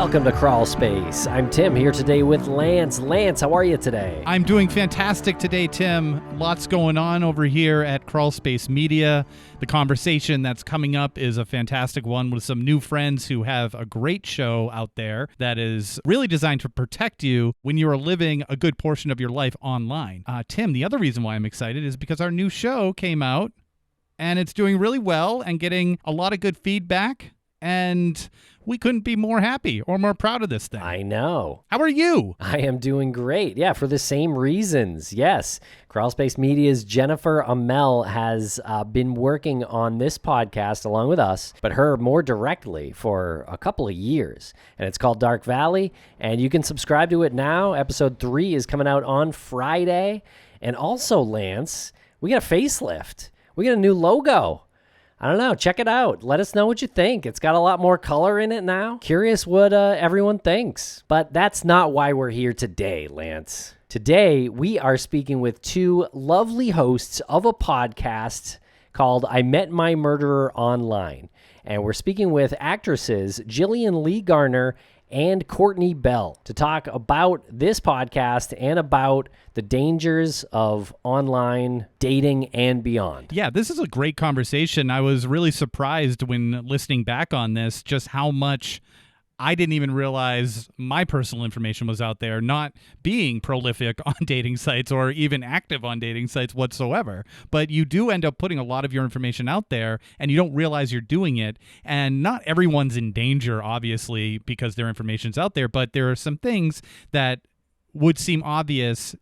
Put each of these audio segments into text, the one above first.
Welcome to Crawlspace. I'm Tim here today with Lance. Lance, how are you today? I'm doing fantastic today, Tim. Lots going on over here at Crawlspace Media. The conversation that's coming up is a fantastic one with some new friends who have a great show out there that is really designed to protect you when you are living a good portion of your life online. Tim, the other reason why I'm excited is because our new show came out and it's doing really well and getting a lot of good feedback. And we couldn't be more happy or more proud of this thing. I know. How are you? I am doing great. Yeah, for the same reasons. Yes. Crawlspace Media's Jennifer Amell has been working on this podcast along with us, but her more directly for a couple of years. And it's called Dark Valley, and you can subscribe to it now. Episode 3 is coming out on Friday. And also, Lance, we got a facelift. We got a new logo. I don't know. Check it out. Let us know what you think. It's got a lot more color in it now. Curious what everyone thinks. But that's not why we're here today, Lance. Today, we are speaking with two lovely hosts of a podcast called I Met My Murderer Online. And we're speaking with actresses Jillian Lee Garner and Kourtney Bell to talk about this podcast and about the dangers of online dating and beyond. Yeah, this is a great conversation. I was really surprised when listening back on this just how much I didn't even realize my personal information was out there, not being prolific on dating sites or even active on dating sites whatsoever. But you do end up putting a lot of your information out there and you don't realize you're doing it. And not everyone's in danger, obviously, because their information's out there. But there are some things that would seem obvious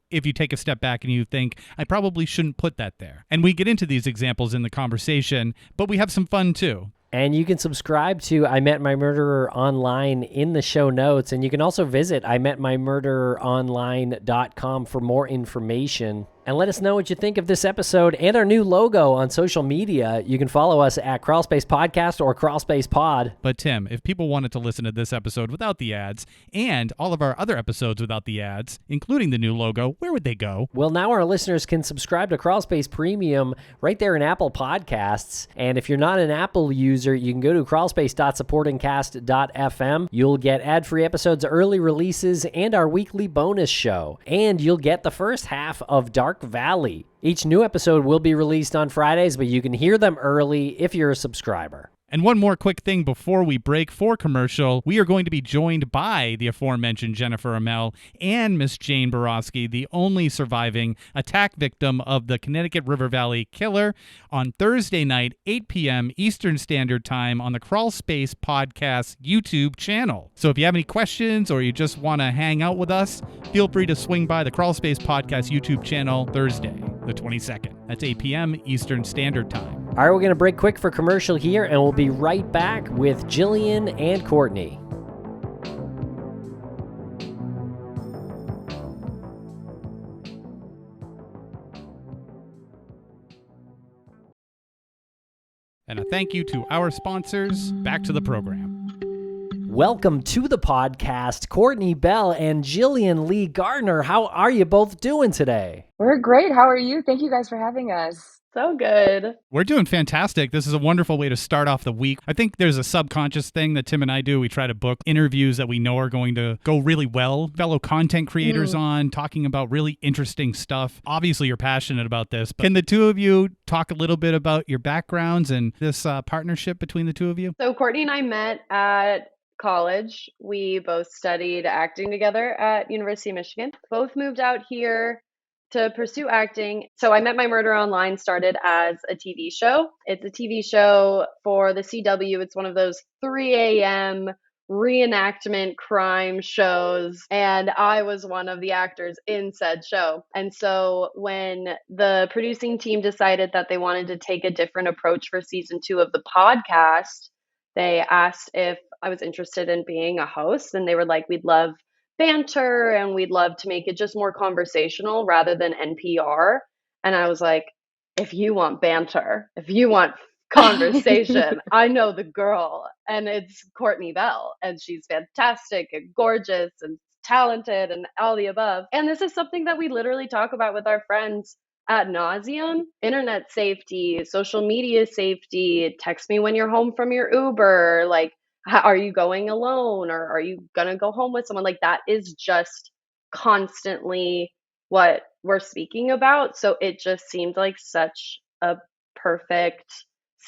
if you take a step back and you think, I probably shouldn't put that there. And we get into these examples in the conversation, but we have some fun too. And you can subscribe to I Met My Murderer Online in the show notes. And you can also visit imetmymurdereronline.com for more information. And let us know what you think of this episode and our new logo on social media. You can follow us at Crawlspace Podcast or Crawlspace Pod. But Tim, if people wanted to listen to this episode without the ads and all of our other episodes without the ads, including the new logo, where would they go? Well, now our listeners can subscribe to Crawlspace Premium right there in Apple Podcasts. And if you're not an Apple user, you can go to crawlspace.supportingcast.fm. You'll get ad-free episodes, early releases, and our weekly bonus show. And you'll get the first half of Dark Valley. Each new episode will be released on Fridays, but you can hear them early if you're a subscriber. And one more quick thing before we break for commercial, we are going to be joined by the aforementioned Jennifer Amell and Miss Jane Borowski, the only surviving attack victim of the Connecticut River Valley killer, on Thursday night, 8 p.m. Eastern Standard Time on the Crawlspace Podcast YouTube channel. So if you have any questions or you just want to hang out with us, feel free to swing by the Crawlspace Podcast YouTube channel Thursday, the 22nd. That's 8 p.m. Eastern Standard Time. All right, we're going to break quick for commercial here, and we'll be right back with Jillian and Kourtney. And a thank you to our sponsors. Back to the program. Welcome to the podcast, Kourtney Bell and Jillian Lee Garner. How are you both doing today? We're great. How are you? Thank you guys for having us. So good. We're doing fantastic. This is a wonderful way to start off the week. I think there's a subconscious thing that Tim and I do. We try to book interviews that we know are going to go really well. Fellow content creators on, talking about really interesting stuff. Obviously, you're passionate about this. But can the two of you talk a little bit about your backgrounds and this partnership between the two of you? So Kourtney and I met at college. We both studied acting together at University of Michigan. Both moved out here to pursue acting. So I Met My Murder Online started as a TV show. It's a TV show for the CW. It's one of those 3 a.m. reenactment crime shows. And I was one of the actors in said show. And so when the producing team decided that they wanted to take a different approach for season 2 of the podcast, they asked if I was interested in being a host. And they were like, we'd love banter and we'd love to make it just more conversational rather than NPR. And I was like, if you want banter, if you want conversation, I know the girl, and it's Kourtney Bell, and she's fantastic and gorgeous and talented and all the above. And this is something that we literally talk about with our friends ad nauseum. Internet safety, social media safety, text me when you're home from your Uber, like Are you going alone, or are you going to go home with someone? Like, that is just constantly what we're speaking about. So it just seemed like such a perfect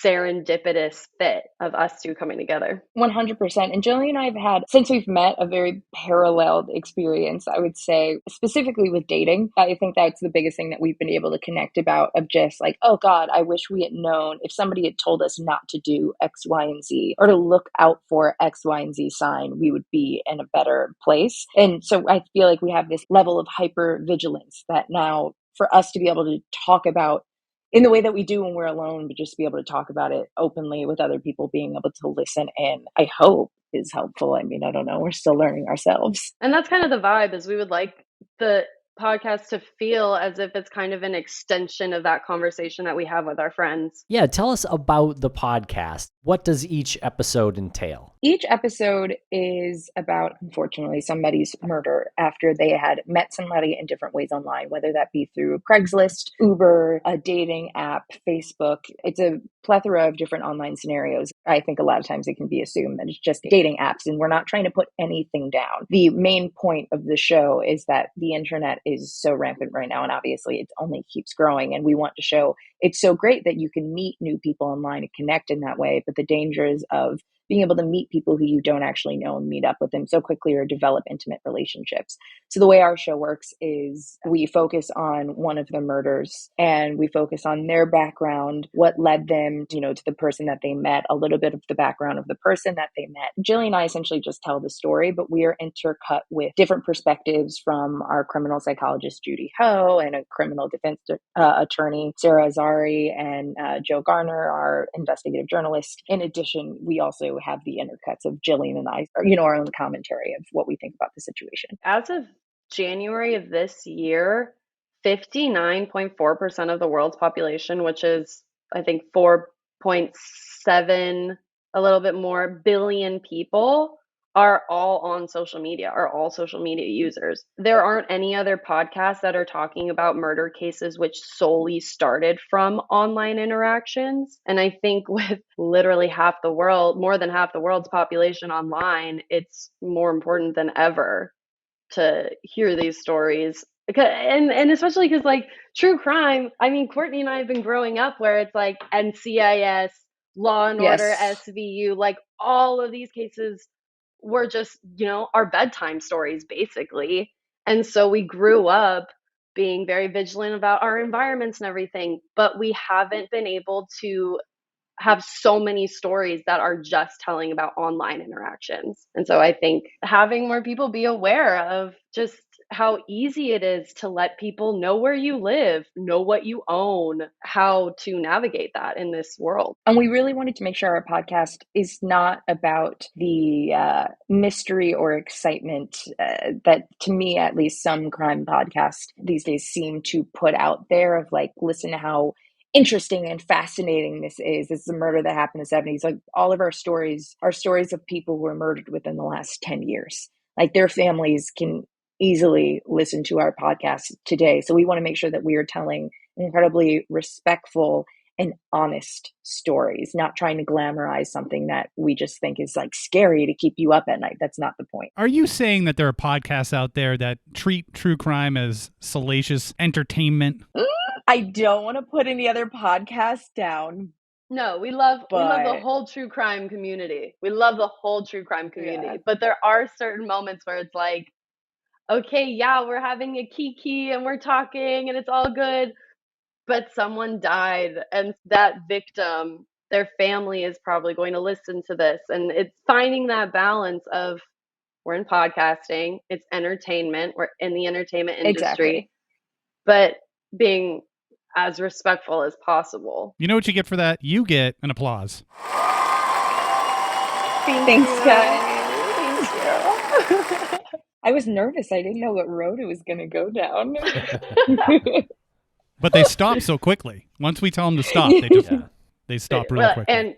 serendipitous fit of us two coming together. 100%. And Jillian and I have had, since we've met, a very paralleled experience, I would say, specifically with dating. I think that's the biggest thing that we've been able to connect about, of just like, oh God, I wish we had known, if somebody had told us not to do X, Y, and Z, or to look out for X, Y, and Z sign, we would be in a better place. And so I feel like we have this level of hyper vigilance that now, for us to be able to talk about in the way that we do when we're alone, but just be able to talk about it openly with other people, being able to listen in, I hope is helpful. I mean, I don't know. We're still learning ourselves. And that's kind of the vibe, is we would like the podcast to feel as if it's kind of an extension of that conversation that we have with our friends. Yeah, tell us about the podcast. What does each episode entail? Each episode is about, unfortunately, somebody's murder after they had met somebody in different ways online, whether that be through Craigslist, Uber, a dating app, Facebook. It's a plethora of different online scenarios. I think a lot of times it can be assumed that it's just dating apps, and we're not trying to put anything down. The main point of the show is that the internet is so rampant right now, and obviously it only keeps growing, and we want to show it's so great that you can meet new people online and connect in that way, but the dangers of being able to meet people who you don't actually know and meet up with them so quickly or develop intimate relationships. So the way our show works is we focus on one of the murders, and we focus on their background, what led them, to the person that they met, a little bit of the background of the person that they met. Jillian and I essentially just tell the story, but we are intercut with different perspectives from our criminal psychologist, Judy Ho, and a criminal defense attorney, Sarah Azari, and Joe Garner, our investigative journalist. In addition, we also have the intercuts of Jillian and I, our own commentary of what we think about the situation. As of January of this year, 59.4% of the world's population, which is, I think, 4.7, a little bit more billion people, are all on social media, are all social media users. There aren't any other podcasts that are talking about murder cases which solely started from online interactions. And I think with literally half the world, more than half the world's population online, it's more important than ever to hear these stories. And especially because, like, true crime, I mean, Kourtney and I have been growing up where it's like NCIS, Law and Order, Yes. SVU, like all of these cases were just, our bedtime stories, basically. And so we grew up being very vigilant about our environments and everything, but we haven't been able to have so many stories that are just telling about online interactions. And so I think having more people be aware of just how easy it is to let people know where you live, know what you own, how to navigate that in this world. And we really wanted to make sure our podcast is not about the mystery or excitement that, to me, at least some crime podcasts these days seem to put out there, of like, listen to how interesting and fascinating this is. This is a murder that happened in the 70s. Like, all of our stories are stories of people who were murdered within the last 10 years. Like, their families can easily listen to our podcast today. So we want to make sure that we are telling incredibly respectful and honest stories, not trying to glamorize something that we just think is like scary to keep you up at night. That's not the point. Are you saying that there are podcasts out there that treat true crime as salacious entertainment? I don't want to put any other podcasts down. No, we love the whole true crime community. We love the whole true crime community. Yeah. But there are certain moments where it's like, okay, yeah, we're having a kiki and we're talking and it's all good, but someone died, and that victim, their family is probably going to listen to this. And it's finding that balance of, we're in podcasting, it's entertainment, we're in the entertainment industry, Exactly. but being as respectful as possible. You know what you get for that? You get an applause. Thanks, guys. Thank you. I was nervous. I didn't know what road it was going to go down. But they stop so quickly. Once we tell them to stop, they stop really quickly. And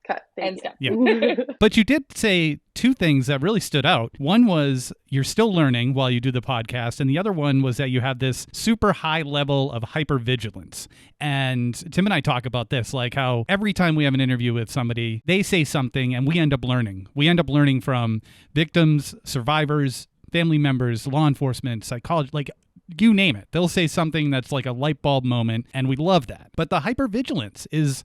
Cut. And Thank stop. Yeah. But you did say two things that really stood out. One was you're still learning while you do the podcast, and the other one was that you have this super high level of hypervigilance. And Tim and I talk about this, like how every time we have an interview with somebody, they say something and we end up learning. We end up learning from victims, survivors, family members, law enforcement, psychology, like you name it. They'll say something that's like a light bulb moment, and we love that. But the hypervigilance is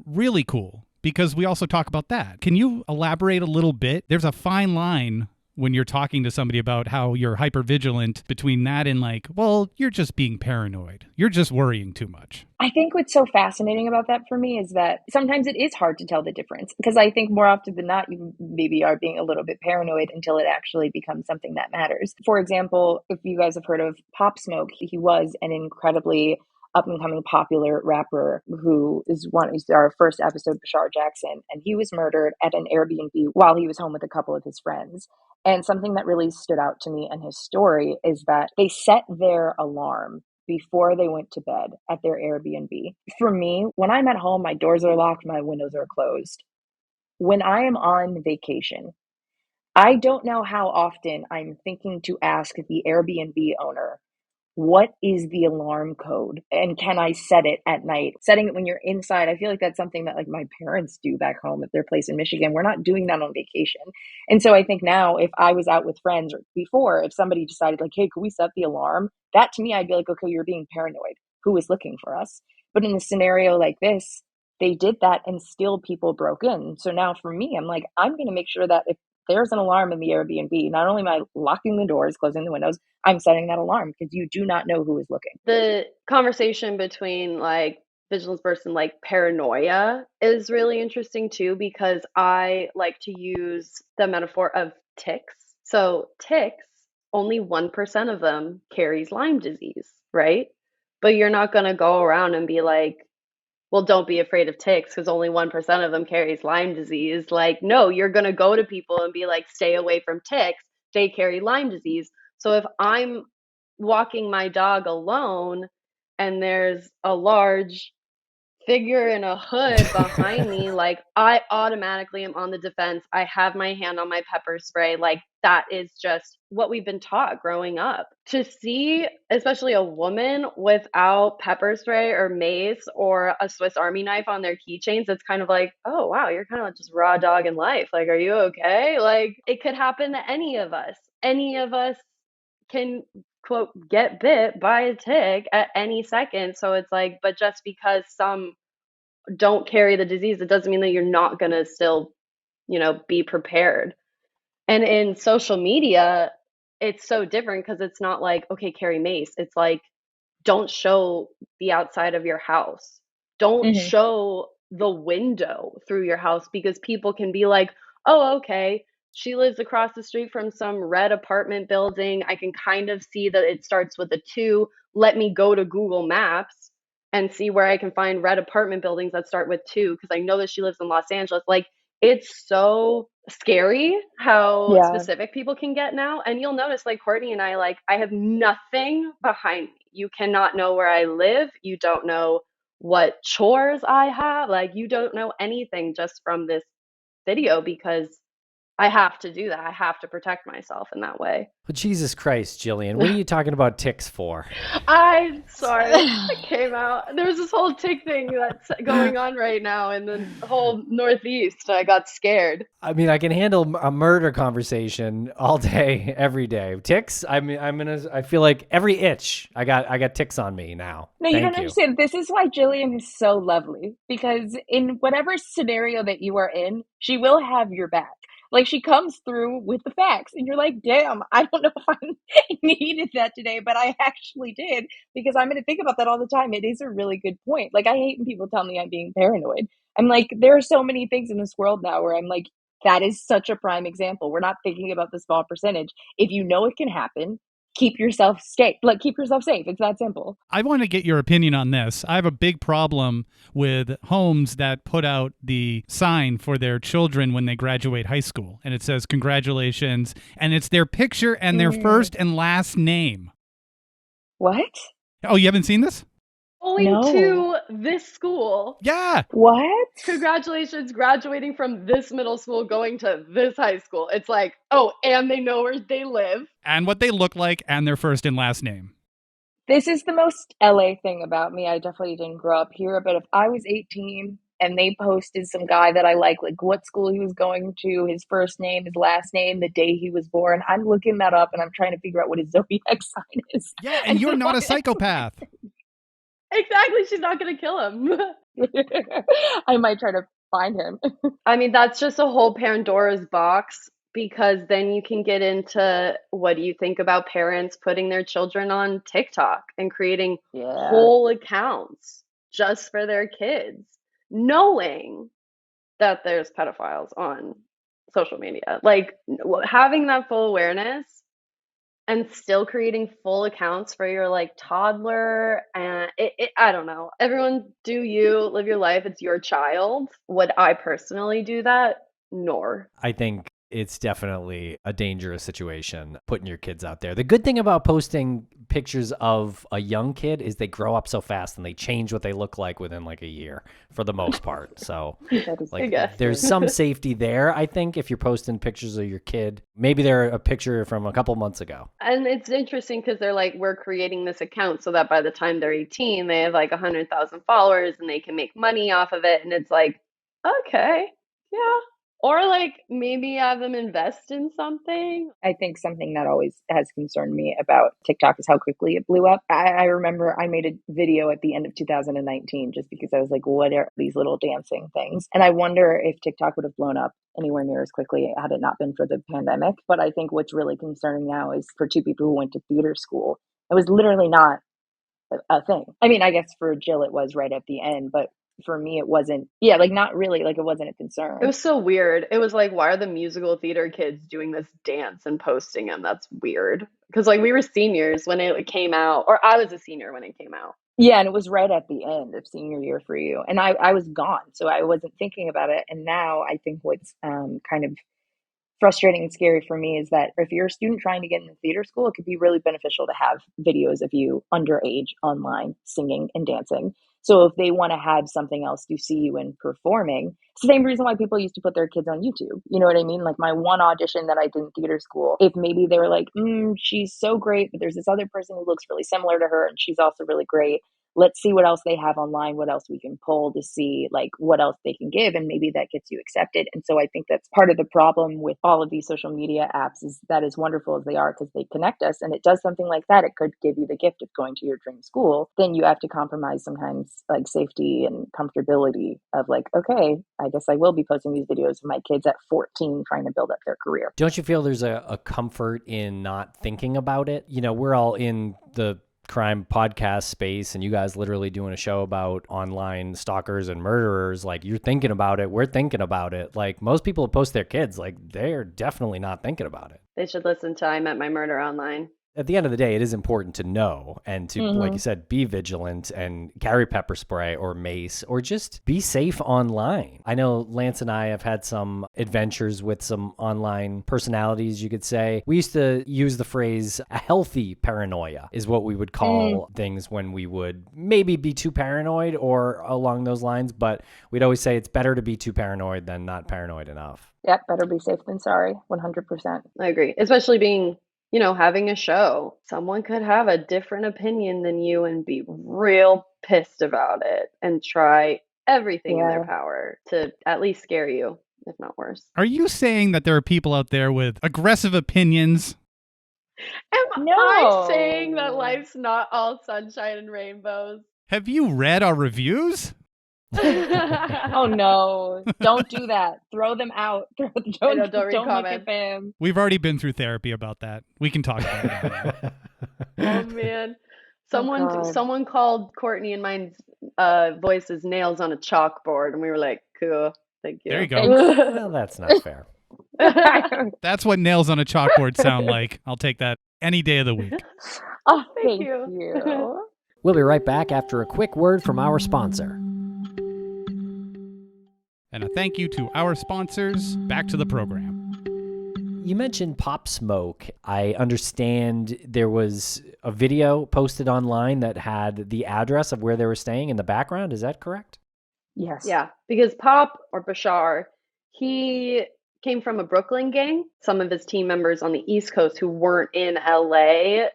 really cool, because we also talk about that. Can you elaborate a little bit? There's a fine line when you're talking to somebody about how you're hypervigilant between that and like, well, you're just being paranoid. You're just worrying too much. I think what's so fascinating about that for me is that sometimes it is hard to tell the difference, because I think more often than not, you maybe are being a little bit paranoid until it actually becomes something that matters. For example, if you guys have heard of Pop Smoke, he was an incredibly up and coming popular rapper who is our first episode, Bashar Jackson, and he was murdered at an Airbnb while he was home with a couple of his friends. And something that really stood out to me in his story is that they set their alarm before they went to bed at their Airbnb. For me, when I'm at home, my doors are locked, my windows are closed. When I am on vacation, I don't know how often I'm thinking to ask the Airbnb owner, what is the alarm code? And can I set it at night? Setting it when you're inside, I feel like that's something that like my parents do back home at their place in Michigan. We're not doing that on vacation. And so I think now if I was out with friends or before, if somebody decided like, hey, could we set the alarm? That to me, I'd be like, okay, you're being paranoid. Who is looking for us? But in a scenario like this, they did that and still people broke in. So now for me, I'm like, I'm going to make sure that if there's an alarm in the Airbnb, not only am I locking the doors, closing the windows, I'm setting that alarm, because you do not know who is looking. The conversation between like vigilance bursts and like paranoia is really interesting too, because I like to use the metaphor of ticks. So ticks, only 1% of them carries Lyme disease, right? But you're not going to go around and be like, well, don't be afraid of ticks because only 1% of them carries Lyme disease. Like, no, you're going to go to people and be like, stay away from ticks. They carry Lyme disease. So if I'm walking my dog alone and there's a large figure in a hood behind me, like I automatically am on the defense. I have my hand on my pepper spray. Like that is just what we've been taught growing up. To see, especially a woman without pepper spray or mace or a Swiss Army knife on their keychains, it's kind of like, oh wow, you're kind of like just raw dog in life. Like, are you okay? Like it could happen to any of us. Any of us can quote get bit by a tick at any second. So it's like, but just because some don't carry the disease, it doesn't mean that you're not going to still, be prepared. And in social media, it's so different because it's not like, okay, carry mace. It's like, don't show the outside of your house. Don't show the window through your house, because people can be like, oh, okay, she lives across the street from some red apartment building. I can kind of see that it starts with a 2. Let me go to Google Maps and see where I can find red apartment buildings that start with 2, because I know that she lives in Los Angeles. Like, it's so scary how specific people can get now. And you'll notice, like Kourtney and I, like, I have nothing behind me. You cannot know where I live. You don't know what chores I have. Like, you don't know anything just from this video, because I have to do that. I have to protect myself in that way. Well, Jesus Christ, Jillian, what are you talking about ticks for? I'm sorry. It came out. There's this whole tick thing that's going on right now in the whole Northeast. I got scared. I mean, I can handle a murder conversation all day, every day. Ticks, I feel like every itch, I got ticks on me now. No, you don't understand. This is why Jillian is so lovely, because in whatever scenario that you are in, she will have your back. Like, she comes through with the facts, and you're like, damn, I don't know if I needed that today, but I actually did, because I'm going to think about that all the time. It is a really good point. Like, I hate when people tell me I'm being paranoid. I'm like, there are so many things in this world now where I'm like, that is such a prime example. We're not thinking about the small percentage. If you know it can happen, keep yourself safe. It's that simple. I want to get your opinion on this. I have a big problem with homes that put out the sign for their children when they graduate high school, and it says congratulations, and it's their picture and their first and last name. What? Oh, you haven't seen this? going No. to this school. Yeah. What? Congratulations, graduating from this middle school, going to this high school. It's like, oh, and they know where they live. And what they look like and their first and last name. This is the most LA thing about me. I definitely didn't grow up here, but if I was 18 and they posted some guy that I like what school he was going to, his first name, his last name, the day he was born, I'm looking that up and I'm trying to figure out what his zodiac sign is. Yeah, and you're not a psychopath. Exactly. She's not going to kill him. I might try to find him. I mean, that's just a whole Pandora's box, because then you can get into what do you think about parents putting their children on TikTok and creating Yeah. whole accounts just for their kids, knowing that there's pedophiles on social media. Like, having that full awareness and still creating full accounts for your like toddler, and I don't know. Everyone do you, live your life. It's your child. Would I personally do that? Nor. I think it's definitely a dangerous situation putting your kids out there. The good thing about posting pictures of a young kid is they grow up so fast and they change what they look like within like a year for the most part. So like there's some safety there, I think, if you're posting pictures of your kid. Maybe they're a picture from a couple months ago. And it's interesting because they're like, we're creating this account so that by the time they're 18, they have like 100,000 followers and they can make money off of it. And it's like, okay, yeah. Or like maybe have them invest in something. I think something that always has concerned me about TikTok is how quickly it blew up. I remember I made a video at the end of 2019 just because I was like, what are these little dancing things? And I wonder if TikTok would have blown up anywhere near as quickly had it not been for the pandemic. But I think what's really concerning now is for two people who went to theater school, it was literally not a thing. I mean, I guess for Jill it was right at the end, but for me it wasn't. Yeah, like not really, like it wasn't a concern. It was so weird. It was like, why are the musical theater kids doing this dance and posting them? That's weird. Because like we were seniors when it came out, or I was a senior when it came out. Yeah, and it was right at the end of senior year for you. And I was gone, so I wasn't thinking about it. And now I think what's kind of frustrating and scary for me is that if you're a student trying to get into theater school, it could be really beneficial to have videos of you underage online singing and dancing. So if they want to have something else to see you in performing, it's the same reason why people used to put their kids on YouTube. You know what I mean? Like my one audition that I did in theater school, if maybe they were like, she's so great, but there's this other person who looks really similar to her and she's also really great. Let's see what else they have online, what else we can pull to see like what else they can give. And maybe that gets you accepted. And so I think that's part of the problem with all of these social media apps is that as wonderful as they are, because they connect us and it does something like that. It could give you the gift of going to your dream school. Then you have to compromise sometimes like safety and comfortability of like, okay, I guess I will be posting these videos of my kids at 14 trying to build up their career. Don't you feel there's a comfort in not thinking about it? You know, we're all in the crime podcast space and you guys literally doing a show about online stalkers and murderers. Like you're thinking about it. We're thinking about it. Like most people post their kids, like they're definitely not thinking about it. They should listen to I Met My Murder Online. At the end of the day, it is important to know and to, like you said, be vigilant and carry pepper spray or mace or just be safe online. I know Lance and I have had some adventures with some online personalities, you could say. We used to use the phrase a healthy paranoia is what we would call things when we would maybe be too paranoid or along those lines. But we'd always say it's better to be too paranoid than not paranoid enough. Yep, better be safe than sorry, 100%. I agree. Especially being, you know, having a show. Someone could have a different opinion than you and be real pissed about it and try everything in their power to at least scare you, if not worse. Are you saying that there are people out there with aggressive opinions? Am I saying that life's not all sunshine and rainbows? Have you read our reviews? Oh no, don't do that. Throw them out. Don't read comments. look at them. We've already been through therapy about that. We can talk about it. Oh man. Someone called Kourtney and mine's voices nails on a chalkboard and we were like, cool, thank you. There you go. Well, that's not fair. That's what nails on a chalkboard sound like. I'll take that any day of the week. Oh, Thank thank you. you. We'll be right back after a quick word from our sponsor. And a thank you to our sponsors. Back to the program. You mentioned Pop Smoke. I understand there was a video posted online that had the address of where they were staying in the background. Is that correct? Yes. Yeah, because Pop or Bashar, he came from a Brooklyn gang. Some of his team members on the East Coast who weren't in LA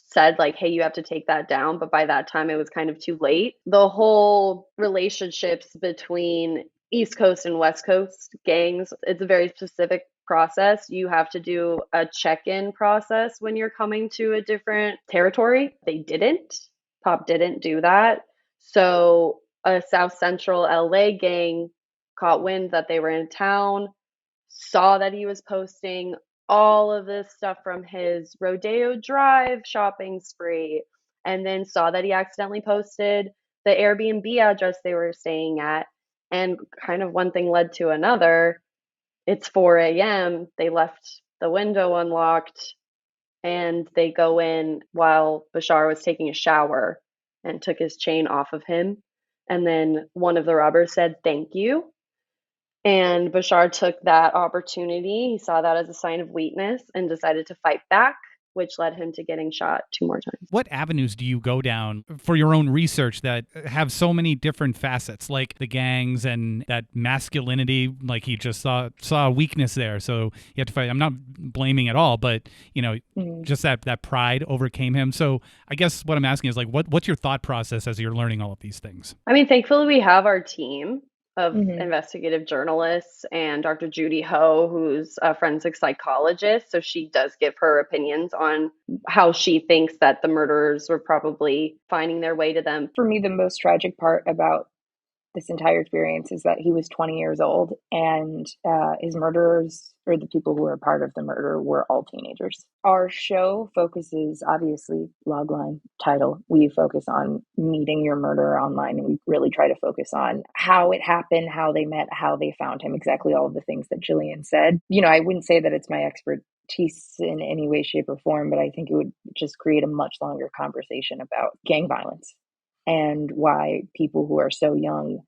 said like, hey, you have to take that down. But by that time, it was kind of too late. The whole relationships between East Coast and West Coast gangs, it's a very specific process. You have to do a check-in process when you're coming to a different territory. They didn't. Pop didn't do that. So a South Central LA gang caught wind that they were in town, saw that he was posting all of this stuff from his Rodeo Drive shopping spree, and then saw that he accidentally posted the Airbnb address they were staying at. And kind of one thing led to another. It's 4 a.m. They left the window unlocked and they go in while Bashar was taking a shower and took his chain off of him. And then one of the robbers said, thank you. And Bashar took that opportunity. He saw that as a sign of weakness and decided to fight back, which led him to getting shot 2 more times. What avenues do you go down for your own research that have so many different facets, like the gangs and that masculinity? Like he just saw a weakness there, so you have to fight. I'm not blaming at all, but just that pride overcame him. So I guess what I'm asking is like, what's your thought process as you're learning all of these things? I mean, thankfully we have our team of investigative journalists and Dr. Judy Ho, who's a forensic psychologist. So she does give her opinions on how she thinks that the murderers were probably finding their way to them. For me, the most tragic part about this entire experience is that he was 20 years old and his murderers, or the people who were a part of the murder, were all teenagers. Our show focuses, obviously, logline title, we focus on meeting your murderer online, and we really try to focus on how it happened, how they met, how they found him, exactly all of the things that Jillian said. I wouldn't say that it's my expertise in any way, shape, or form, but I think it would just create a much longer conversation about gang violence and why people who are so young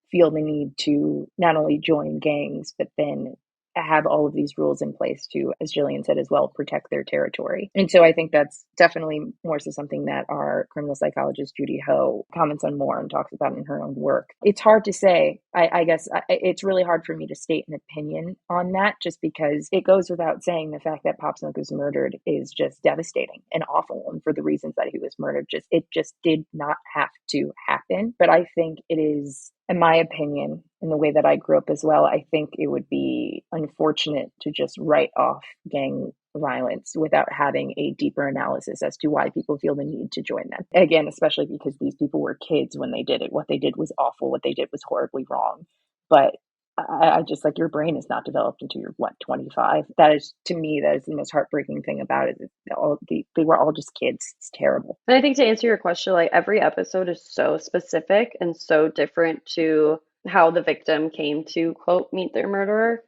feel the need to not only join gangs, but then have all of these rules in place to, as Jillian said as well, protect their territory. And so I think that's definitely more so something that our criminal psychologist, Judy Ho, comments on more and talks about in her own work. It's hard to say. I guess it's really hard for me to state an opinion on that, just because it goes without saying the fact that Pop Smoke was murdered is just devastating and awful. And for the reasons that he was murdered, it just did not have to happen. But I think it is, in my opinion, in the way that I grew up as well, I think it would be unfortunate to just write off gang violence without having a deeper analysis as to why people feel the need to join them. Again, especially because these people were kids when they did it. What they did was awful. What they did was horribly wrong. But I just, like, your brain is not developed until you're 25. That is, to me, that is the most heartbreaking thing about it. They were all just kids. It's terrible. And I think to answer your question, like, every episode is so specific and so different to how the victim came to, quote, meet their murderer.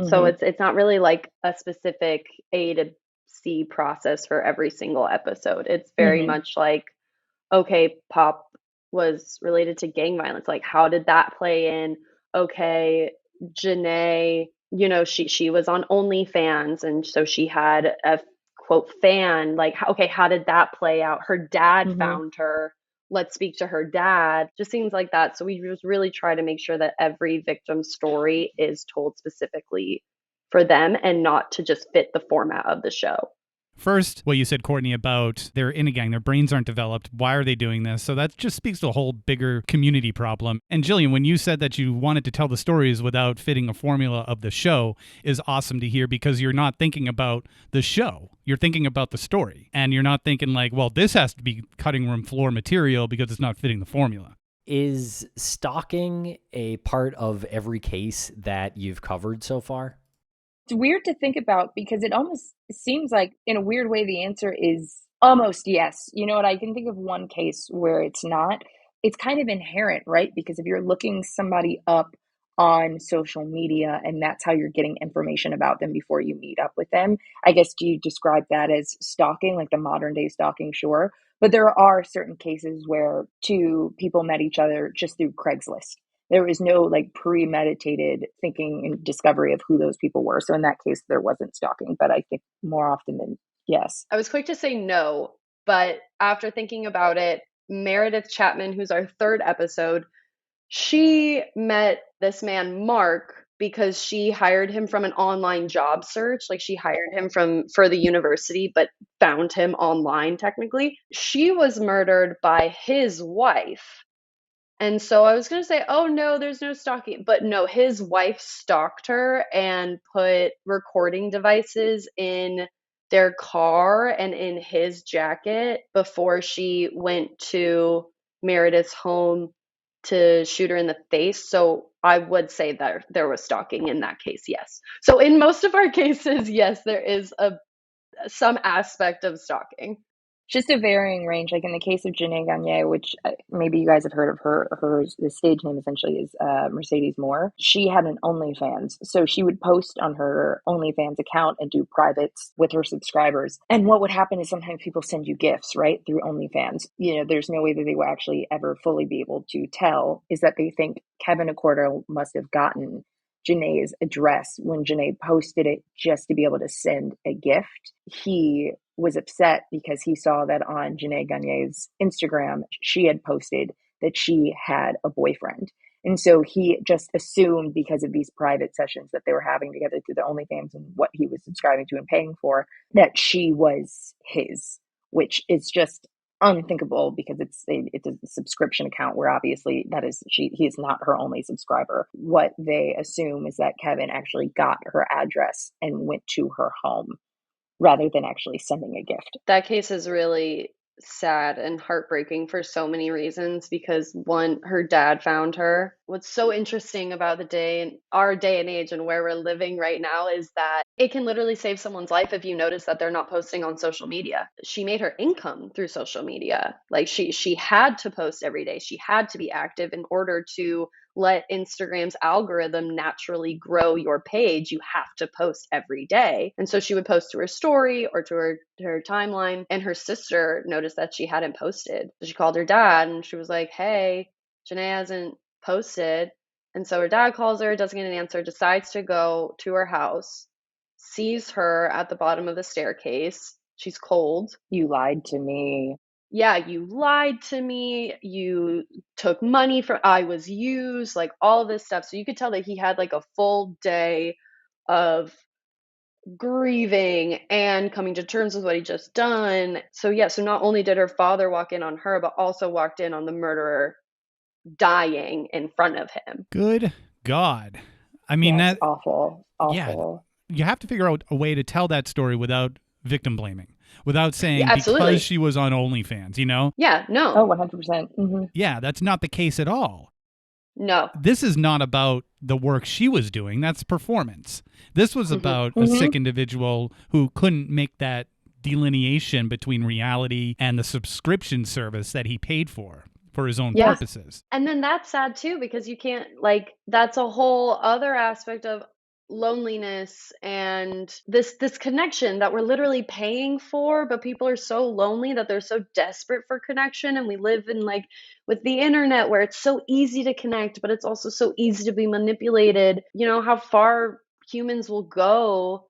So it's not really like a specific A to C process for every single episode. It's very much like, okay, Pop was related to gang violence. Like, how did that play in? Okay, Janae, she was on OnlyFans, and so she had a quote fan. Like, okay, how did that play out? Her dad found her. Let's speak to her dad. Just things like that. So we just really try to make sure that every victim's story is told specifically for them and not to just fit the format of the show. First, what you said, Kourtney, about they're in a gang, their brains aren't developed. Why are they doing this? So that just speaks to a whole bigger community problem. And Jillian, when you said that you wanted to tell the stories without fitting a formula of the show, is awesome to hear, because you're not thinking about the show. You're thinking about the story. And you're not thinking like, well, this has to be cutting room floor material because it's not fitting the formula. Is stalking a part of every case that you've covered so far? It's weird to think about, because it almost seems like, in a weird way, the answer is almost yes. You know what? I can think of one case where it's not. It's kind of inherent, right? Because if you're looking somebody up on social media and that's how you're getting information about them before you meet up with them, I guess, do you describe that as stalking, like the modern day stalking? Sure. But there are certain cases where two people met each other just through Craigslist. There was no like premeditated thinking and discovery of who those people were. So in that case, there wasn't stalking, but I think more often than yes. I was quick to say no, but after thinking about it, Meredith Chapman, who's our third episode, she met this man, Mark, because she hired him from an online job search. Like she hired him for the university, but found him online technically. She was murdered by his wife. And so I was going to say, oh no, there's no stalking. But no, his wife stalked her and put recording devices in their car and in his jacket before she went to Meredith's home to shoot her in the face. So I would say that there was stalking in that case, yes. So in most of our cases, yes, there is some aspect of stalking. Just a varying range. Like in the case of Janae Gagne, which maybe you guys have heard of her the stage name essentially is Mercedes Moore. She had an OnlyFans. So she would post on her OnlyFans account and do privates with her subscribers. And what would happen is sometimes people send you gifts, right, through OnlyFans. You know, there's no way that they will actually ever fully be able to tell is that they think Kevin Accordo must have gotten Janae's address when Janae posted it just to be able to send a gift. He was upset because he saw that on Janae Gagne's Instagram, she had posted that she had a boyfriend. And so he just assumed because of these private sessions that they were having together through the OnlyFans and what he was subscribing to and paying for, that she was his, which is just unthinkable because it's a subscription account where obviously he is not her only subscriber. What they assume is that Kevin actually got her address and went to her home rather than actually sending a gift. That case is really sad and heartbreaking for so many reasons because one, her dad found her. What's so interesting about our day and age and where we're living right now is that it can literally save someone's life if you notice that they're not posting on social media. She made her income through social media. Like she had to post every day. She had to be active in order to let Instagram's algorithm naturally grow your page. You have to post every day. And so she would post to her story or to her timeline. And her sister noticed that she hadn't posted. So she called her dad and she was like, hey, Janae hasn't posted. And so her dad calls her, doesn't get an answer, decides to go to her house, sees her at the bottom of the staircase. She's cold. You lied to me. Yeah, you lied to me, you took money I was used, like all this stuff. So you could tell that he had like a full day of grieving and coming to terms with what he just done. So yeah, so not only did her father walk in on her, but also walked in on the murderer dying in front of him. Good God. I mean, yes, that awful. Yeah, you have to figure out a way to tell that story without victim blaming. Without saying because she was on OnlyFans, you know? Yeah, no. Oh, 100%. Mm-hmm. Yeah, that's not the case at all. No. This is not about the work she was doing. That's performance. This was about a sick individual who couldn't make that delineation between reality and the subscription service that he paid for his own purposes. And then that's sad too, because you can't, that's a whole other aspect of loneliness and this connection that we're literally paying for, but people are so lonely that they're so desperate for connection. And we live in with the internet where it's so easy to connect, but it's also so easy to be manipulated. You know how far humans will go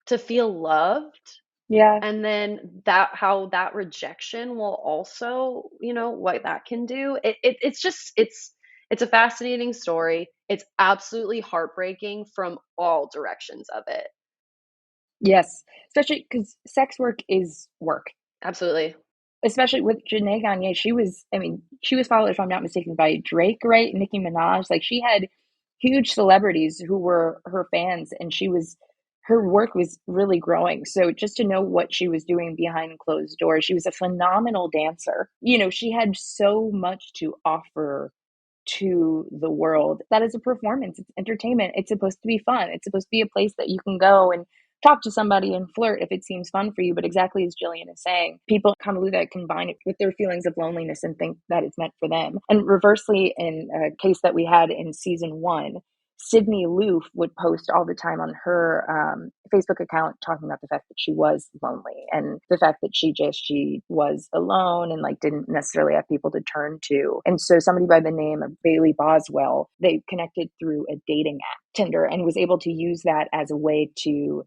to feel loved. Yeah. And then how that rejection will also, what that can do. It's a fascinating story. It's absolutely heartbreaking from all directions of it. Yes, especially because sex work is work. Absolutely. Especially with Janae Gagne, she was followed, if I'm not mistaken, by Drake, right? Nicki Minaj. Like she had huge celebrities who were her fans, and her work was really growing. So just to know what she was doing behind closed doors, she was a phenomenal dancer. She had so much to offer to the world. That is a performance. It's entertainment. It's supposed to be fun. It's supposed to be a place that you can go and talk to somebody and flirt if it seems fun for you. But exactly as Jillian is saying, people that combine it with their feelings of loneliness and think that it's meant for them. And reversely, in a case that we had in season 1, Sydney Loof would post all the time on her Facebook account talking about the fact that she was lonely and the fact that she was alone and like didn't necessarily have people to turn to. And so somebody by the name of Bailey Boswell, they connected through a dating app, Tinder, and was able to use that as a way to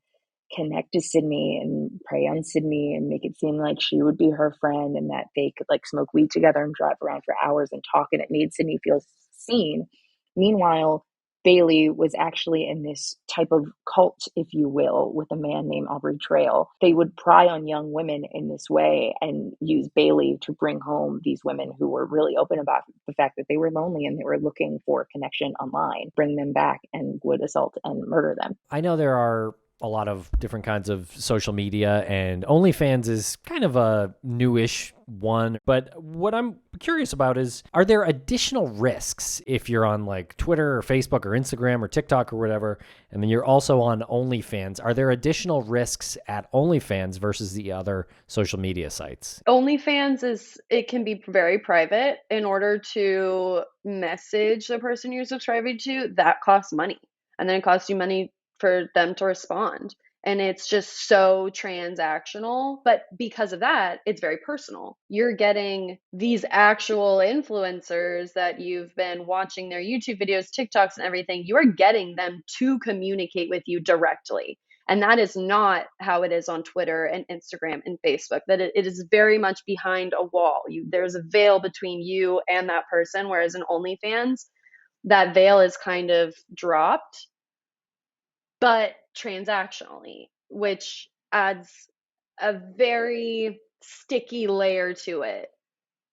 connect to Sydney and prey on Sydney and make it seem like she would be her friend and that they could like smoke weed together and drive around for hours and talk, and it made Sydney feel seen. Meanwhile, Bailey was actually in this type of cult, if you will, with a man named Aubrey Trail. They would pry on young women in this way and use Bailey to bring home these women who were really open about the fact that they were lonely and they were looking for connection online, bring them back and would assault and murder them. I know there are a lot of different kinds of social media, and OnlyFans is kind of a newish one. But what I'm curious about is, are there additional risks if you're on like Twitter or Facebook or Instagram or TikTok or whatever, and then you're also on OnlyFans? Are there additional risks at OnlyFans versus the other social media sites? OnlyFans it can be very private. In order to message the person you're subscribing to, that costs money. And then it costs you money for them to respond. And it's just so transactional. But because of that, it's very personal. You're getting these actual influencers that you've been watching their YouTube videos, TikToks, and everything. You are getting them to communicate with you directly. And that is not how it is on Twitter and Instagram and Facebook. That it is very much behind a wall. There's a veil between you and that person. Whereas in OnlyFans, that veil is kind of dropped, but transactionally, which adds a very sticky layer to it,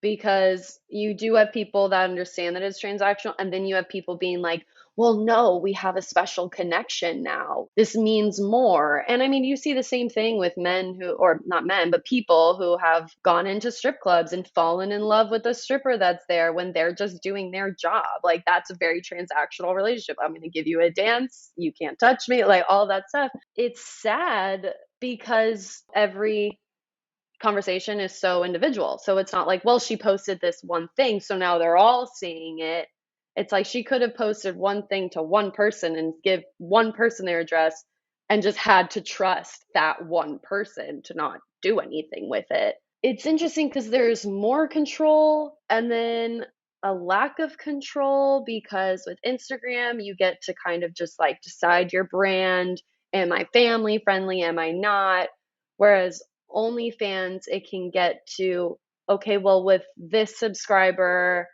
because you do have people that understand that it's transactional, and then you have people being like, well, no, we have a special connection now. This means more. And I mean, you see the same thing with men who, or not men, but people who have gone into strip clubs and fallen in love with the stripper that's there when they're just doing their job. Like, that's a very transactional relationship. I'm going to give you a dance. You can't touch me. Like, all that stuff. It's sad because every conversation is so individual. So it's not like, well, she posted this one thing, so now they're all seeing it. It's like she could have posted one thing to one person and give one person their address and just had to trust that one person to not do anything with it. It's interesting because there's more control and then a lack of control, because with Instagram, you get to kind of just like decide your brand. Am I family friendly? Am I not? Whereas OnlyFans, it can get to, okay, well, with this subscriber,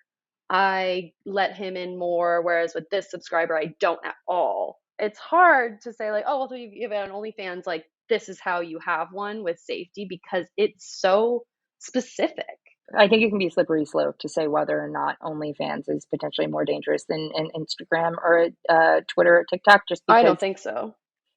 I let him in more, whereas with this subscriber, I don't at all. It's hard to say like, oh, well, if you have an OnlyFans, like this is how you have one with safety, because it's so specific. I think it can be a slippery slope to say whether or not OnlyFans is potentially more dangerous than Instagram or Twitter or TikTok, just because. I don't think so.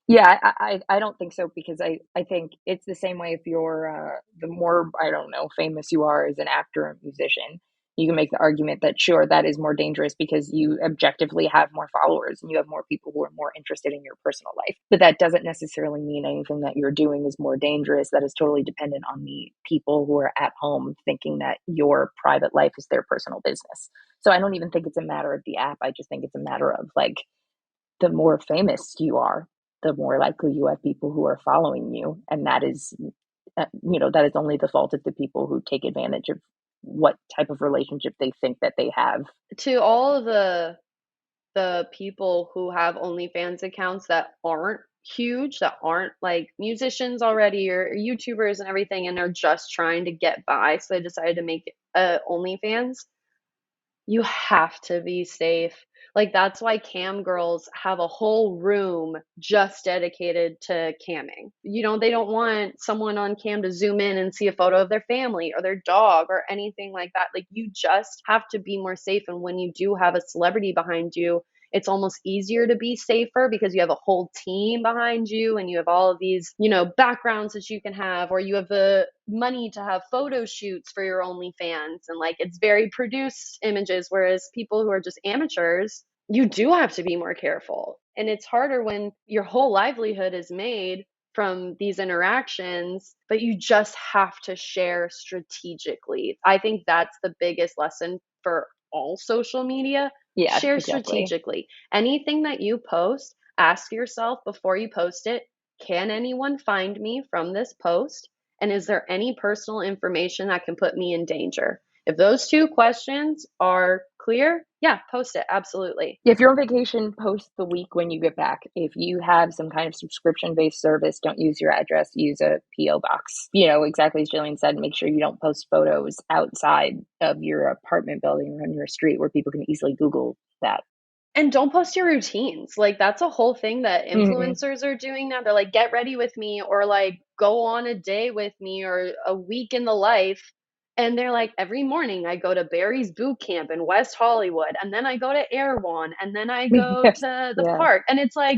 Yeah, I don't think so, because I think it's the same way if you're the more, I don't know, famous you are as an actor or musician. You can make the argument that sure, that is more dangerous because you objectively have more followers and you have more people who are more interested in your personal life. But that doesn't necessarily mean anything that you're doing is more dangerous. That is totally dependent on the people who are at home thinking that your private life is their personal business. So I don't even think it's a matter of the app. I just think it's a matter of like, the more famous you are, the more likely you have people who are following you. And that is, that is only the fault of the people who take advantage of what type of relationship they think that they have. To all of the people who have OnlyFans accounts that aren't huge, that aren't like musicians already or YouTubers and everything, and they're just trying to get by, so they decided to make OnlyFans, you have to be safe. Like, that's why cam girls have a whole room just dedicated to camming. They don't want someone on cam to zoom in and see a photo of their family or their dog or anything like that. Like, you just have to be more safe. And when you do have a celebrity behind you, it's almost easier to be safer because you have a whole team behind you and you have all of these, backgrounds that you can have, or you have the money to have photo shoots for your OnlyFans. And like, it's very produced images, whereas people who are just amateurs, you do have to be more careful. And it's harder when your whole livelihood is made from these interactions, but you just have to share strategically. I think that's the biggest lesson for all social media, Yeah, share exactly. strategically. Anything that you post, ask yourself before you post it, can anyone find me from this post? And is there any personal information that can put me in danger? If those two questions are clear, yeah, post it. Absolutely. If you're on vacation, post the week when you get back. If you have some kind of subscription-based service, don't use your address, use a PO box. Exactly as Jillian said, make sure you don't post photos outside of your apartment building or on your street where people can easily Google that. And don't post your routines. Like, that's a whole thing that Mm-hmm. influencers are doing now. They're like, get ready with me, or like, go on a day with me, or a week in the life. And they're like, every morning I go to Barry's boot camp in West Hollywood, and then I go to Erewhon, and then I go Yes. to the Yeah. park. And it's like,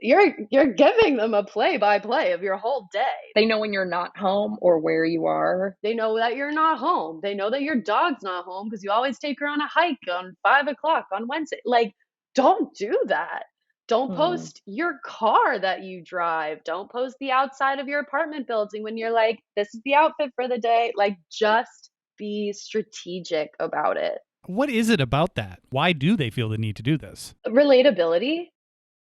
you're giving them a play by play of your whole day. They know when you're not home or where you are. They know that you're not home. They know that your dog's not home because you always take her on a hike on 5 o'clock on Wednesday. Like, don't do that. Don't post your car that you drive. Don't post the outside of your apartment building when you're like, this is the outfit for the day. Like, just be strategic about it. What is it about that? Why do they feel the need to do this? Relatability.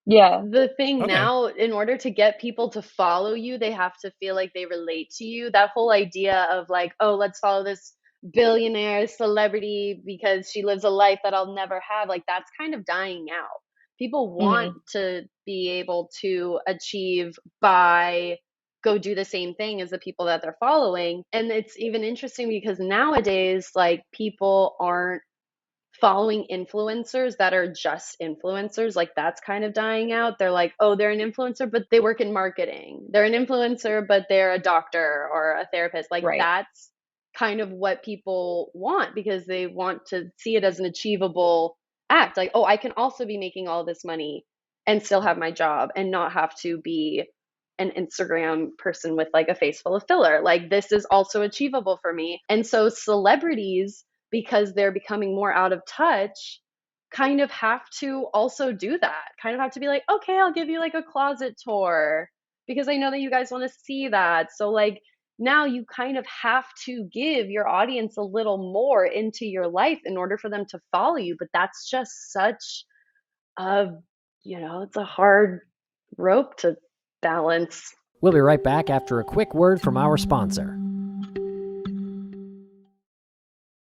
Yeah. The thing Okay. now, in order to get people to follow you, they have to feel like they relate to you. That whole idea of like, oh, let's follow this billionaire celebrity because she lives a life that I'll never have, like, that's kind of dying out. People want to be able to achieve by go do the same thing as the people that they're following. And it's even interesting because nowadays, like, people aren't following influencers that are just influencers. Like, that's kind of dying out. They're like, oh, they're an influencer, but they work in marketing. They're an influencer, but they're a doctor or a therapist. Like, Right. that's kind of what people want because they want to see it as an achievable act. Like, oh, I can also be making all this money and still have my job and not have to be an Instagram person with like a face full of filler. Like, this is also achievable for me. And so celebrities, because they're becoming more out of touch, kind of have to also do that. Kind of have to be like, okay, I'll give you like a closet tour because I know that you guys want to see that. So like, now you kind of have to give your audience a little more into your life in order for them to follow you. But that's just such a, it's a hard rope to balance. We'll be right back after a quick word from our sponsor.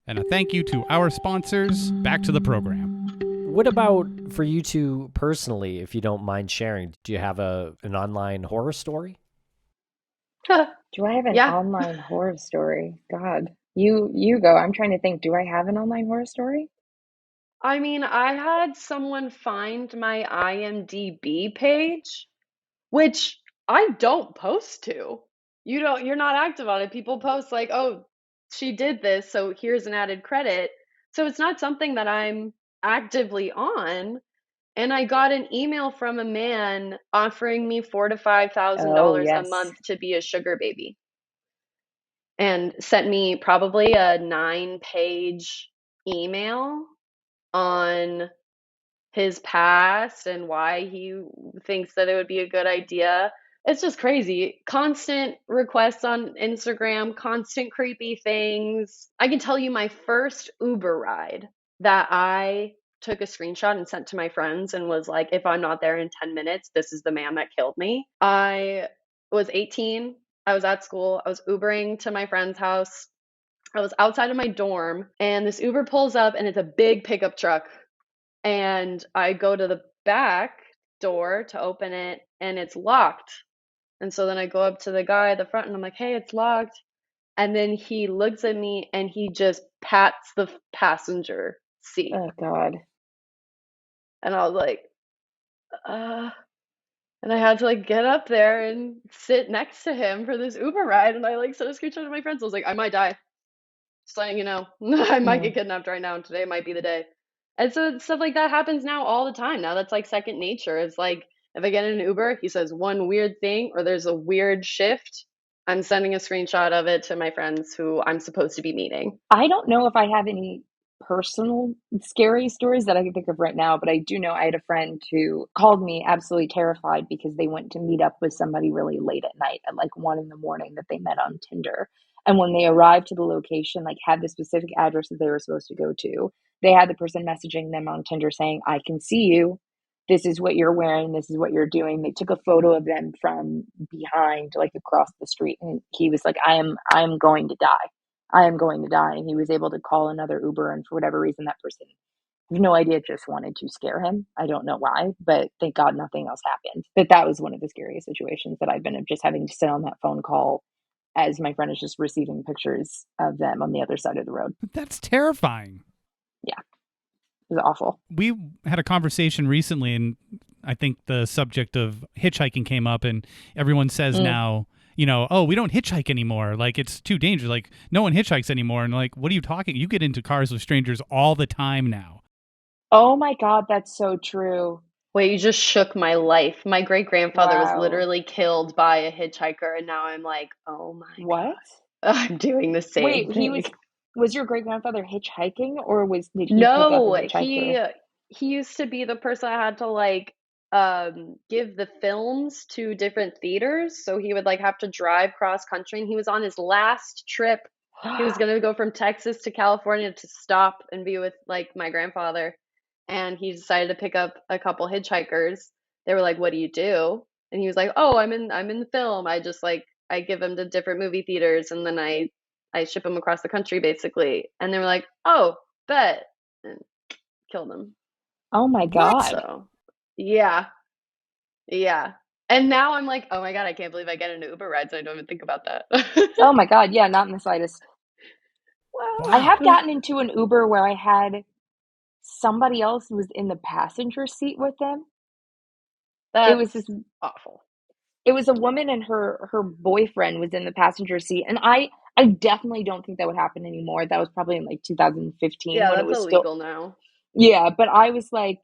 And a thank you to our sponsors. Back to the program. What about for you two personally, if you don't mind sharing? Do you have an online horror story? Do I have an Yeah. online horror story? God, you go. I'm trying to think. Do I have an online horror story? I mean, I had someone find my IMDb page, which I don't post to. You're not active on it. People post like, oh, she did this, so here's an added credit. So it's not something that I'm actively on. And I got an email from a man offering me $4,000 to Oh, $5,000 a yes. month to be a sugar baby, and sent me probably a 9-page email on his past and why he thinks that it would be a good idea. It's just crazy. Constant requests on Instagram, constant creepy things. I can tell you my first Uber ride that I took a screenshot and sent to my friends and was like, if I'm not there in 10 minutes, this is the man that killed me. I was 18. I was at school. I was Ubering to my friend's house. I was outside of my dorm, and this Uber pulls up, and it's a big pickup truck. And I go to the back door to open it, and it's locked. And so then I go up to the guy at the front, and I'm like, hey, it's locked. And then he looks at me, and he just pats the passenger seat. Oh, God. And I was like, and I had to like get up there and sit next to him for this Uber ride. And I like sent a screenshot to my friends. I was like, I might die. Just letting you know, I might get kidnapped right now, and today might be the day. And so stuff like that happens now all the time. Now that's like second nature. It's like, if I get in an Uber, he says one weird thing or there's a weird shift, I'm sending a screenshot of it to my friends who I'm supposed to be meeting. I don't know if I have any personal scary stories that I can think of right now, but I do know I had a friend who called me absolutely terrified because they went to meet up with somebody really late at night at like 1 a.m. that they met on Tinder. And when they arrived to the location, like had the specific address that they were supposed to go to, they had the person messaging them on Tinder saying, I can see you. This is what you're wearing. This is what you're doing. They took a photo of them from behind, like across the street. And he was like, I am going to die. I am going to die. And he was able to call another Uber. And for whatever reason, that person, I have no idea, just wanted to scare him. I don't know why, but thank God nothing else happened. But that was one of the scariest situations that I've been of, just having to sit on that phone call as my friend is just receiving pictures of them on the other side of the road. That's terrifying. Yeah. It was awful. We had a conversation recently, and I think the subject of hitchhiking came up, and everyone says now, you know, oh, we don't hitchhike anymore. Like, it's too dangerous. Like, no one hitchhikes anymore. And like, what are you talking? You get into cars with strangers all the time now. Oh my God, that's so true. Wait, you just shook my life. My great-grandfather was Wow. literally killed by a hitchhiker, and now I'm like, oh my What? God. I'm doing the same Wait, thing. was your great grandfather hitchhiking, or did he pick up a No, hitchhiker? he used to be the person I had to like give the films to different theaters. So he would like have to drive cross country, and he was on his last trip. He was gonna go from Texas to California to stop and be with like my grandfather. And he decided to pick up a couple hitchhikers. They were like, "What do you do?" And he was like, "Oh, I'm in the film. I just like I give them to different movie theaters, and then I ship them across the country basically." And they were like, "Oh, bet." And killed him. Oh my God. So, yeah. Yeah. And now I'm like, "Oh my God, I can't believe I get into Uber rides. I don't even think about that." Oh my God. Yeah, not in the slightest. Wow. I have gotten into an Uber where I had somebody else who was in the passenger seat with them. It was That's this awful. It was a woman, and her boyfriend was in the passenger seat, and I definitely don't think that would happen anymore. That was probably in like 2015 Yeah, when it that's was still, illegal now. yeah, but I was like,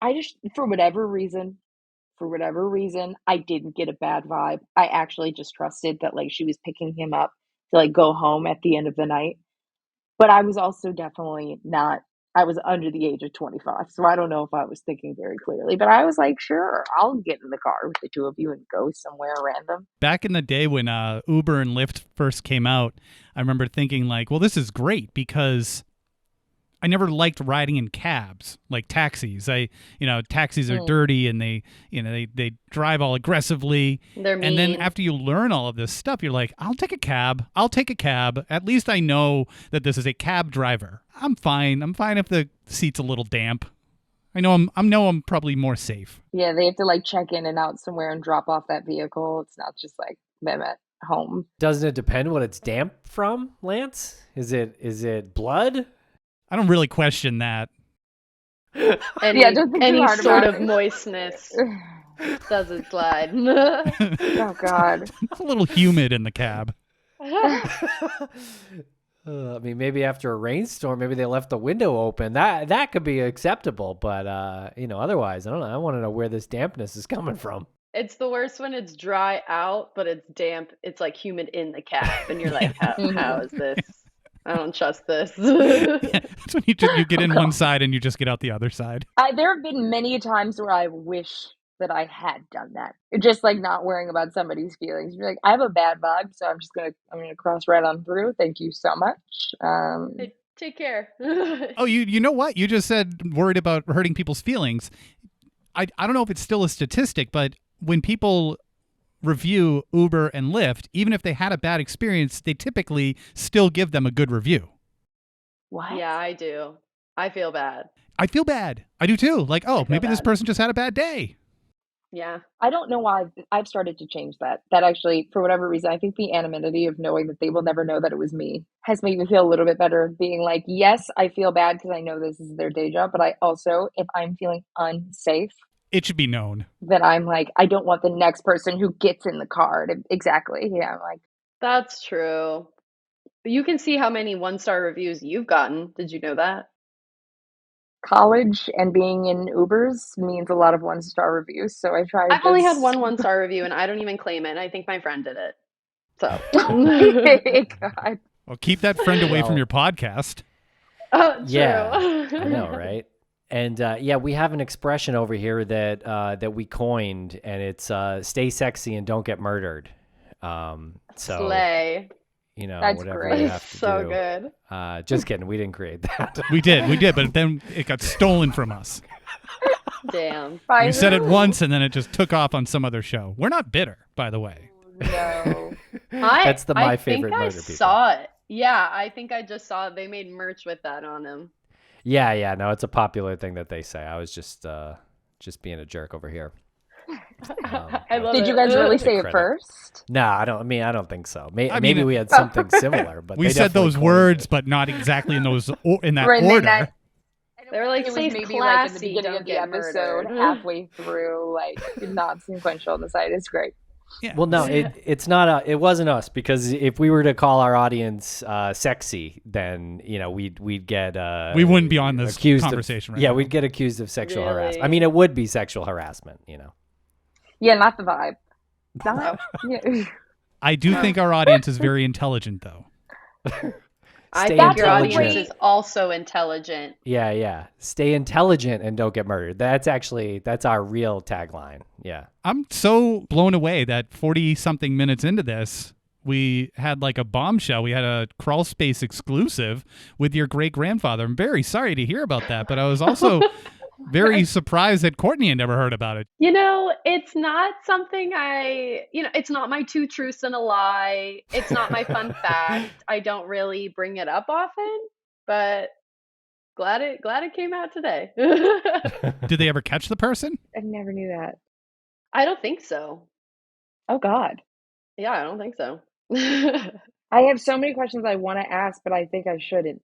I just, for whatever reason, I didn't get a bad vibe. I actually just trusted that like she was picking him up to like go home at the end of the night. But I was also definitely not, I was under the age of 25. So I don't know if I was thinking very clearly, but I was like, sure, I'll get in the car with the two of you and go somewhere random. Back in the day when Uber and Lyft first came out, I remember thinking like, well, this is great because I never liked riding in cabs, like taxis. Taxis are dirty, and they drive all aggressively. They're And then mean. after you learn all of this stuff, you're like, I'll take a cab. I'll take a cab. At least I know that this is a cab driver. I'm fine. I'm fine if the seat's a little damp. I know I'm probably more safe. Yeah, they have to like check in and out somewhere and drop off that vehicle. It's not just like them at home. Doesn't it depend what it's damp from, Lance? Is it blood? I don't really question that. Any, Yeah, don't think too any hard sort about of it. moistness doesn't slide. Oh God. A little humid in the cab. I mean, maybe after a rainstorm, maybe they left the window open. That could be acceptable, but otherwise, I don't know. I want to know where this dampness is coming from. It's the worst when it's dry out, but it's damp. It's like humid in the cab, and you're like, how is this? I don't trust this. That's when you get in one side and you just get out the other side. There have been many times where I wish that I had done that. Just like not worrying about somebody's feelings. You're like, I have a bad vibe, so I'm gonna cross right on through. Thank you so much. Hey, take care. Oh, you know what? You just said worried about hurting people's feelings. I don't know if it's still a statistic, but when people review Uber and Lyft, even if they had a bad experience, they typically still give them a good review. What? Yeah, I do. I feel bad. I feel bad. I do too. Like, oh, feel maybe this bad. person just had a bad day. Yeah. I don't know why I've started to change that. That actually, for whatever reason, I think the anonymity of knowing that they will never know that it was me has made me feel a little bit better. Being like, yes, I feel bad because I know this is their day job, but I also, if I'm feeling unsafe, It should be known. then I'm like, I don't want the next person who gets in the car to, exactly. Yeah, I'm like, That's true. But you can see how many one-star reviews you've gotten. Did you know that? college and being in Ubers means a lot of one-star reviews. So I try I've only had just, one one-star review, and I don't even claim it. I think my friend did it. So. oh my God. Well, keep that friend away from Well. your podcast. Oh, true. Yeah, I know, right? And we have an expression over here that we coined, and it's stay sexy and don't get murdered. So Slay. That's whatever great. you have to So do. good. Just kidding, we didn't create that. We did, but then it got stolen from us. Damn. We said it once, and then it just took off on some other show. We're not bitter, by the way. No. That's my I favorite think murder I people. saw it. Yeah, I think I just saw it. They made merch with that on him. Yeah, no, it's a popular thing that they say. I was just being a jerk over here. I love Did it. you guys really say it Credit. first? No, I don't think so. Maybe mean, we had something similar, but We they said definitely those coined words, it. but not exactly in those in that Right, order. They were like, it was "Stay maybe like in classy, the beginning don't of the get episode, murdered." halfway through, like not sequential on the side. It's great. Yeah. Well, no, it's not. It wasn't us, because if we were to call our audience sexy, then we'd get we wouldn't be on this accused conversation of, right yeah, now. we'd get accused of sexual Really? harassment. I mean, it would be sexual harassment. Yeah, not the vibe. Not, yeah. I do think our audience is very intelligent, though. I Stay think your intelligent. audience is also intelligent. Yeah. Stay intelligent and don't get murdered. That's our real tagline. Yeah. I'm so blown away that 40-something minutes into this, we had like a bombshell. We had a Crawlspace exclusive with your great-grandfather. I'm very sorry to hear about that, but I was also very surprised that Kourtney had never heard about it. It's not something it's not my 2 truths and a lie. It's not my fun fact. I don't really bring it up often, but glad it came out today. Did they ever catch the person? I never knew that. I don't think so. Oh God. Yeah, I don't think so. I have so many questions I want to ask, but I think I shouldn't.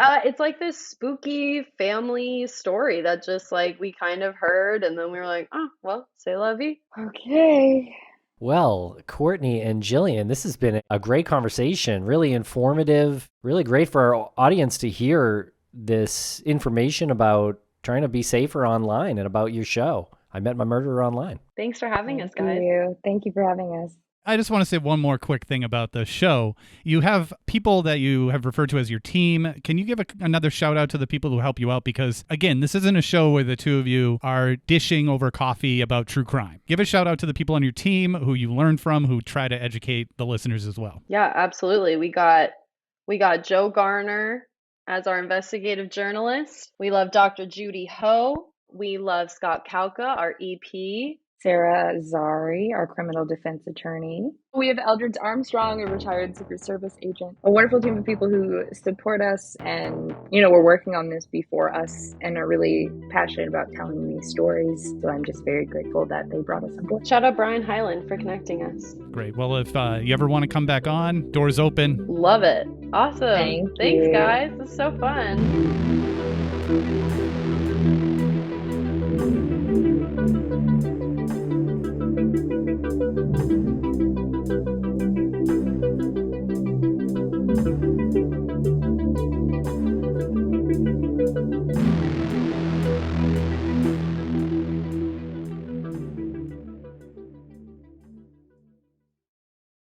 It's like this spooky family story that just like we kind of heard, and then we were like, oh, well, c'est la vie. Okay. Well, Kourtney and Jillian, this has been a great conversation, really informative, really great for our audience to hear this information about trying to be safer online and about your show. I Met My Murderer Online. Thanks for having us, Thank guys. you. Thank you for having us. I just want to say one more quick thing about the show. You have people that you have referred to as your team. Can you give another shout out to the people who help you out? Because, again, this isn't a show where the two of you are dishing over coffee about true crime. Give a shout out to the people on your team who you learned from, who try to educate the listeners as well. Yeah, absolutely. We got Joe Garner as our investigative journalist. We love Dr. Judy Ho. We love Scott Kauka, our EP. Sarah Zari, our criminal defense attorney. We have Eldridge Armstrong, a retired Secret Service agent. A wonderful team of people who support us and, were working on this before us and are really passionate about telling these stories. So I'm just very grateful that they brought us on board. Shout out Brian Hyland for connecting us. Great. Well, if you ever want to come back on, doors open. Love it. Awesome. Thanks, guys. This is so fun.